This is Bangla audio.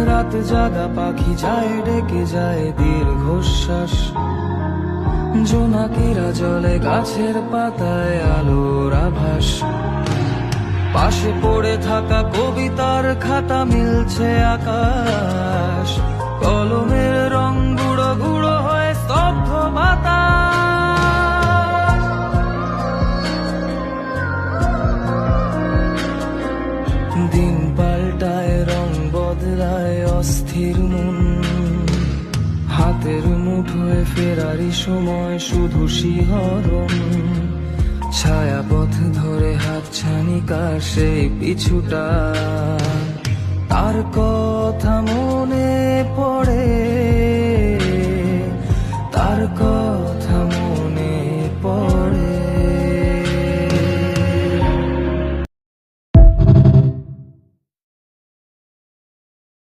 রাত জাগা পাখি যায় ডেকে যায় দীর্ঘশ্বাস, জোনাকিরা জলে গাছের পাতায় আলোর আভাস। পাশে পড়ে থাকা কবিতার খাতা মিলছে আকাশ, কলমের রং গুঁড়ো গুঁড়ো হয়ে স্তব্ধ বাতাস। দিন পাল্টায় রং বদলায় অস্থির মন, হাতের মুঠোয় ফেরারি সময় শুধু শিহরণ। ছায়াপথ ধরে হাতছানি কার সেই পিছুটা, তার